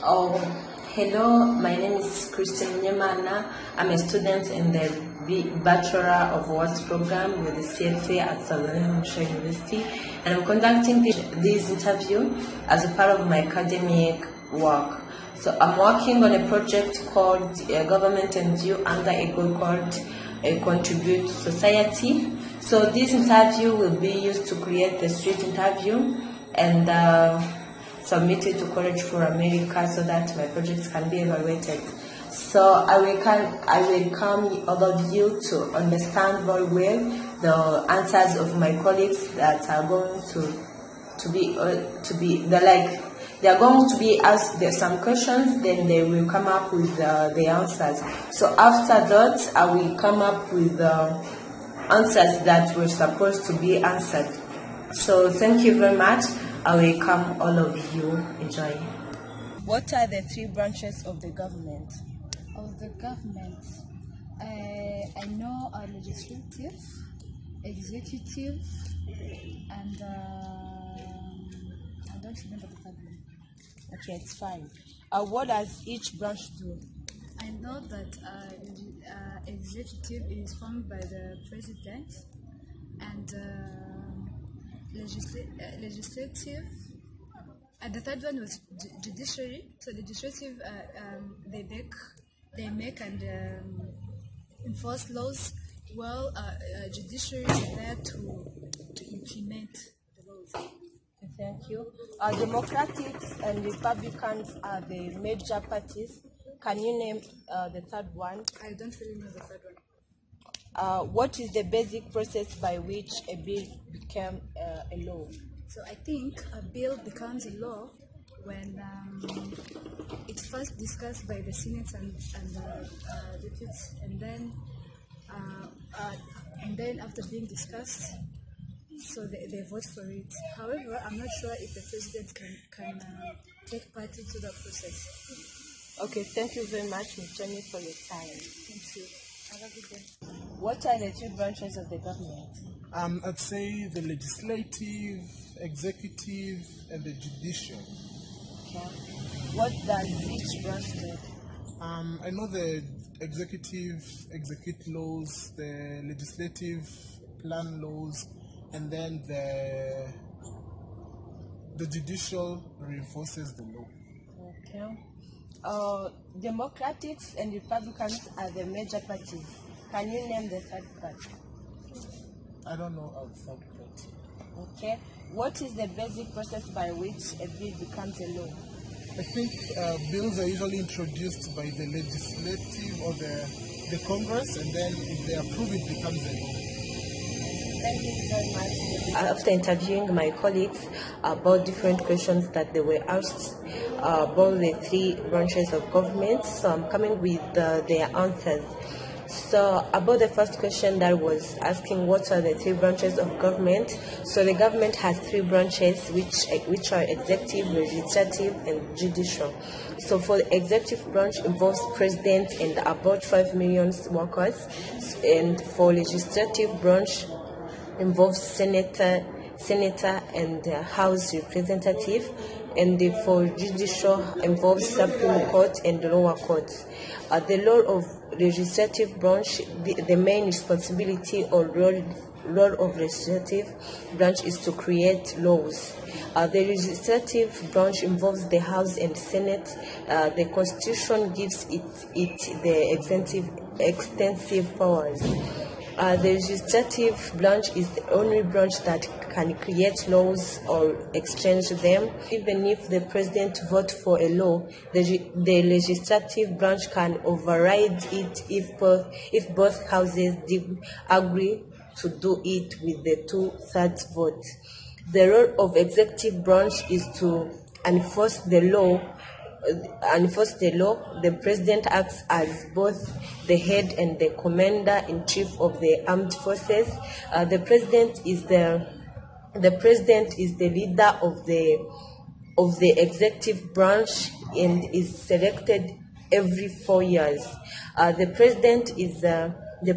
Oh, hello, my name is Christine Nyemana. I'm a student in the Bachelor of Arts program with the CFA at Southern Hampshire University, and I'm conducting this interview as a part of my academic work. So I'm working on a project called Government and You under a goal called Contribute to Society. So this interview will be used to create the street interview and submitted to College for America so that my projects can be evaluated. So I welcome all of you to understand very well the answers of my colleagues that are going they are going to be asked some questions, then they will come up with the answers. So after that, I will come up with answers that were supposed to be answered. So thank you very much. I welcome all of you. Enjoy. What are the three branches of the government? Of the government, I know legislative, executive, and I don't remember the third one. Okay, it's fine. What does each branch do? I know that executive is formed by the president, and legislative. And the third one was judiciary. So legislative, they make and enforce laws. Well, judiciary is there to implement the laws. Thank you. Democrats and Republicans are the major parties. Can you name the third one? I don't really know the third one. What is the basic process by which a bill became a law? So I think a bill becomes a law when it's first discussed by the Senate and deputies, and then after being discussed, so they vote for it. However, I'm not sure if the president can take part into that process. Okay, thank you very much, Ms. Jenny, for your time. Thank you. Have a good day. What are the three branches of the government? I'd say the legislative, executive, and the judicial. Okay. What does each branch do? I know the executive execute laws, the legislative plan laws, and then the judicial reinforces the law. Okay. Democrats and Republicans are the major parties. Can you name the third party? I don't know of third party. Okay. What is the basic process by which a bill becomes a law? I think bills are usually introduced by the legislative or the Congress, and then if they approve it, becomes a law. Thank you very much. After interviewing my colleagues about different questions that they were asked about the three branches of government, so I'm coming with their answers. So about the first question that was asking what are the three branches of government, so the government has three branches which are executive, legislative, and judicial. So for the executive branch involves president and about 5 million workers, and for legislative branch involves senator and House representative, and for judicial involves Supreme Court and lower courts. The law of legislative branch, the main responsibility or role of legislative branch is to create laws. The legislative branch involves the House and Senate. The Constitution gives it the extensive powers. The legislative branch is the only branch that can create laws or exchange them. Even if the president votes for a law, the legislative branch can override it if both houses agree to do it with the 2/3 vote. The role of executive branch is to enforce the law. The president acts as both the head and the commander-in-chief of the armed forces. The president is the leader of the executive branch and is selected every 4 years. The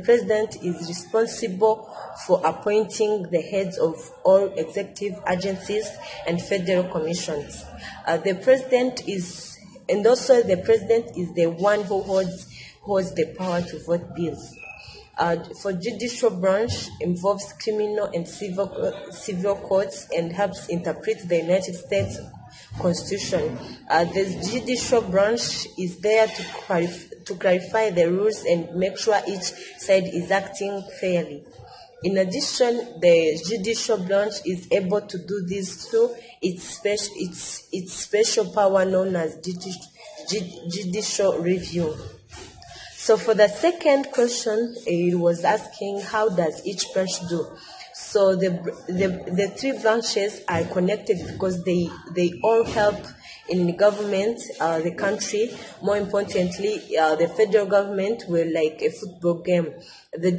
president is responsible for appointing the heads of all executive agencies and federal commissions. The president is and also the president is the one who holds the power to vote bills. For judicial branch involves criminal and civil courts and helps interpret the United States Constitution. The judicial branch is there to clarify the rules and make sure each side is acting fairly. In addition, the judicial branch is able to do this through its special power known as judicial review. So for the second question, it was asking how does each branch do? So the three branches are connected because they all help in the government, the country. More importantly, the federal government were like a football game. The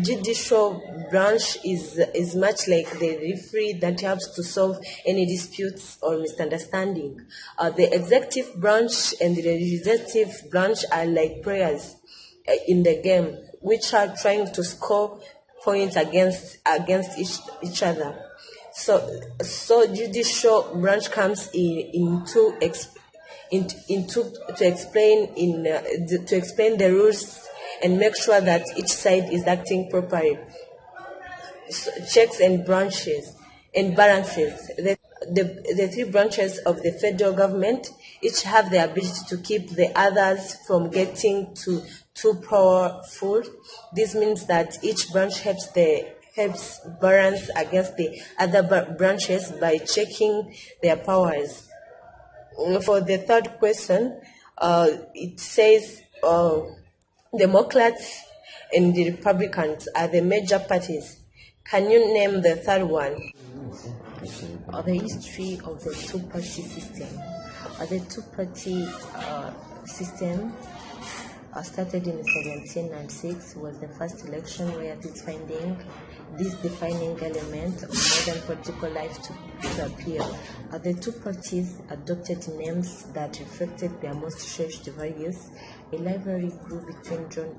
judicial branch is much like the referee that helps to solve any disputes or misunderstanding. The executive branch and the legislative branch are like players in the game, which are trying to score points against each other. So judicial branch comes to explain the rules and make sure that each side is acting properly. So, checks and balances. The three branches of the federal government each have the ability to keep the others from getting too powerful. This means that each branch helps balance against the other branches by checking their powers. For the third question, it says Democrats and the Republicans are the major parties. Can you name the third one? The history of the two-party system. The two-party system started in 1796, was the first election where this defining element of modern political life to appear. The two parties adopted names that reflected their most cherished values. A rivalry grew between John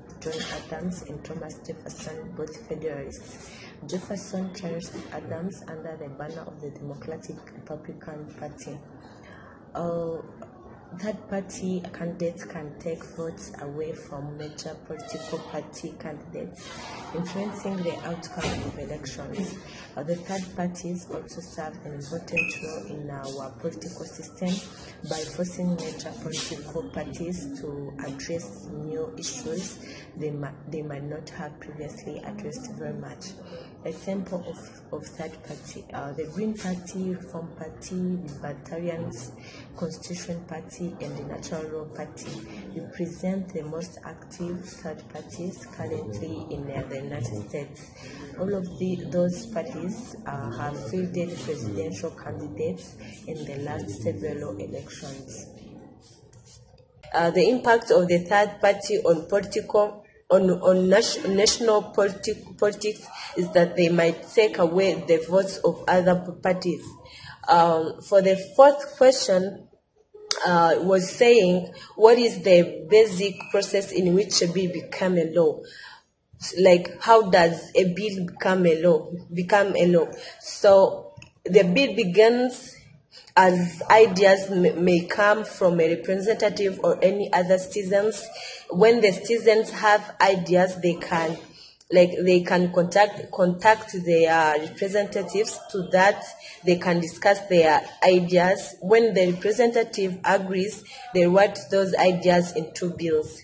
Adams and Thomas Jefferson, both Federalists. Jefferson challenged Adams under the banner of the Democratic Republican Party. Third party candidates can take votes away from major political party candidates, influencing the outcome of elections. The third parties also serve an important role in our political system by forcing major political parties to address new issues they might not have previously addressed very much. Example of third party: the Green Party, Reform Party, Libertarians, Constitution Party, and the Natural Law Party represent the most active third parties currently in the United States. All of those parties have fielded presidential candidates in the last several elections. The impact of the third party on national politics is that they might take away the votes of other parties. For the fourth question, was saying, what is the basic process in which a bill become a law? Like, how does a bill become a law? So the bill begins as ideas may come from a representative or any other citizens. When the citizens have ideas, they can contact their representatives so that they can discuss their ideas. When the representative agrees, they write those ideas into bills.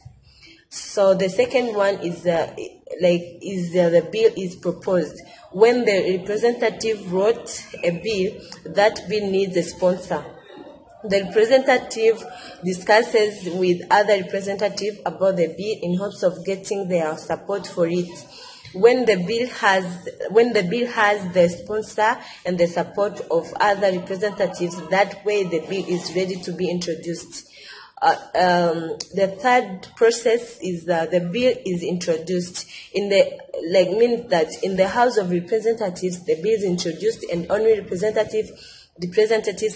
So the second one is the bill is proposed. When the representative wrote a bill, that bill needs a sponsor. The representative discusses with other representatives about the bill in hopes of getting their support for it. When the bill has the sponsor and the support of other representatives, that way the bill is ready to be introduced. The third process is the bill is introduced means that in the House of Representatives the bill is introduced, and only representatives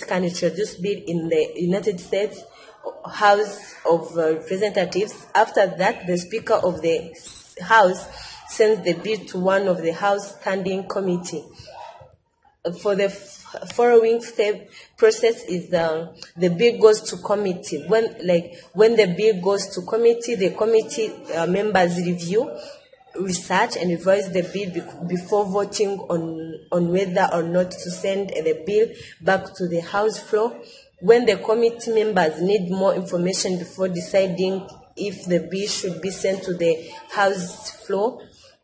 can introduce bill in the United States House of Representatives. After that, the Speaker of the House sends the bill to one of the House Standing Committee. for the following step process is the bill goes to committee. When the bill goes to committee, the committee members review, research and revise the bill before voting on whether or not to send the bill back to the House floor. When the committee members need more information before deciding if the bill should be sent to the House floor,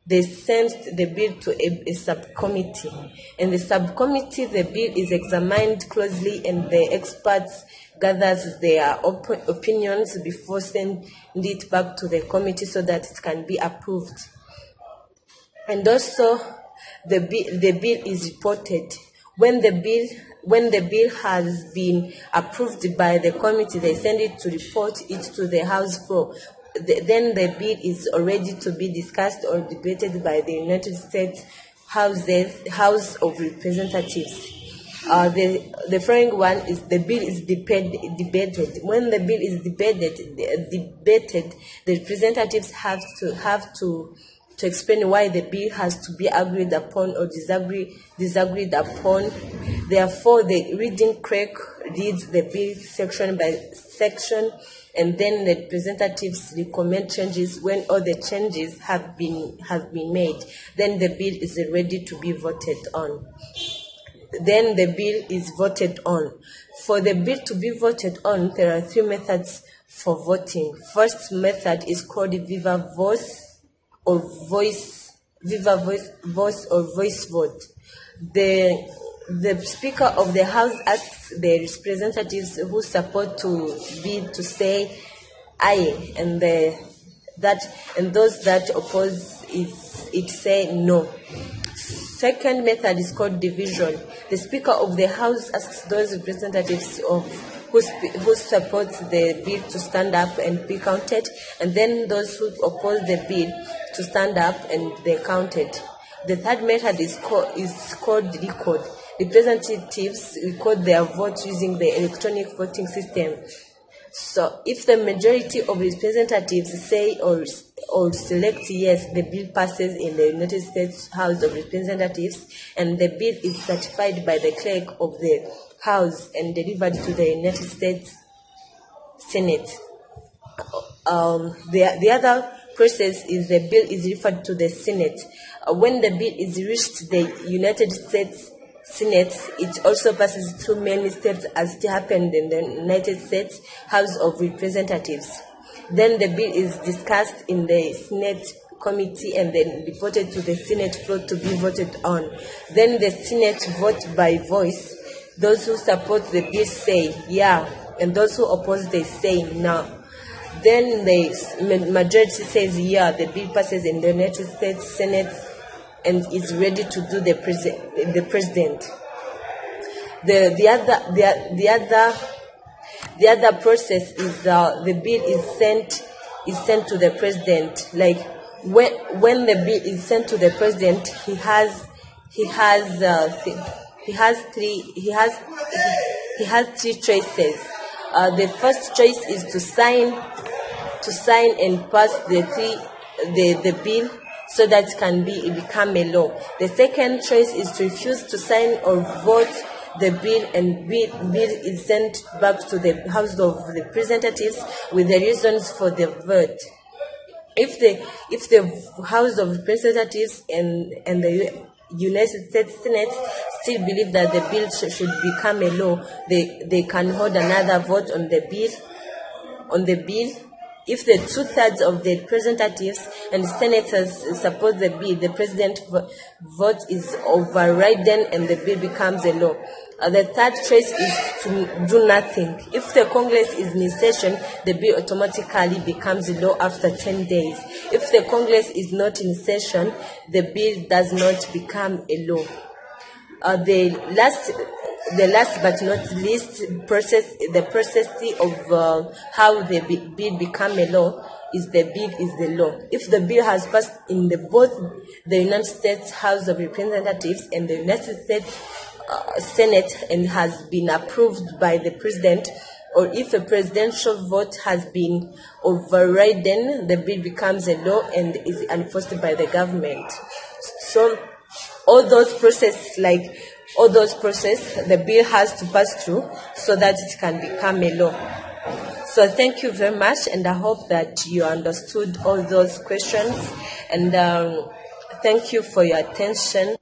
they send the bill to a subcommittee. And the subcommittee, the bill is examined closely and the experts gathers their opinions before sending it back to the committee so that it can be approved. And also, the bill is reported. When the bill has been approved by the committee, they send it to report it to the House floor. Then the bill is already to be discussed or debated by the United States House of Representatives. The following one is the bill is debated. When the bill is debated, the representatives have to explain why the bill has to be agreed upon or disagreed upon. Therefore, the reading clerk reads the bill section by section, and then the representatives recommend changes. When all the changes have been made, then the bill is ready to be voted on. Then the bill is voted on. For the bill to be voted on, there are three methods for voting. First method is called viva voce or voice vote. The Speaker of the House asks the representatives who support to say aye, and those that oppose it say no. Second method is called division. The Speaker of the House asks those representatives who support the bill to stand up and be counted, and then those who oppose the bill to stand up and they counted. The third method is called record. Representatives record their votes using the electronic voting system. So, if the majority of representatives say or select yes, the bill passes in the United States House of Representatives, and the bill is certified by the clerk of the House and delivered to the United States Senate. The other process is the bill is referred to the Senate. When the bill is reached the United States Senate, it also passes through many steps as it happened in the United States House of Representatives. Then the bill is discussed in the Senate committee and then reported to the Senate floor to be voted on. Then the Senate vote by voice. Those who support the bill say yeah, and those who oppose they say no. Then the majority says yeah, the bill passes in the United States Senate and is ready to do the president. The other process is the bill is sent to the president. Like when the bill is sent to the president, he has three choices. The first choice is to sign and pass the bill so that it can become a law. The second choice is to refuse to sign or vote the bill, and bill is sent back to the House of Representatives with the reasons for the vote. If the House of Representatives and the United States Senate still believe that the bill should become a law, they can hold another vote on the bill. If the 2/3 of the representatives and senators support the bill, the president's vote is overridden and the bill becomes a law. The third choice is to do nothing. If the Congress is in session, the bill automatically becomes a law after 10 days. If the Congress is not in session, the bill does not become a law. The last but not least the process of how the bill become a law is the bill is the law. If the bill has passed in both the United States House of Representatives and the United States Senate and has been approved by the president, or if a presidential vote has been overridden, the bill becomes a law and is enforced by the government. So all those processes like all those process the bill has to pass through so that it can become a law. So thank you very much, and I hope that you understood all those questions, and thank you for your attention.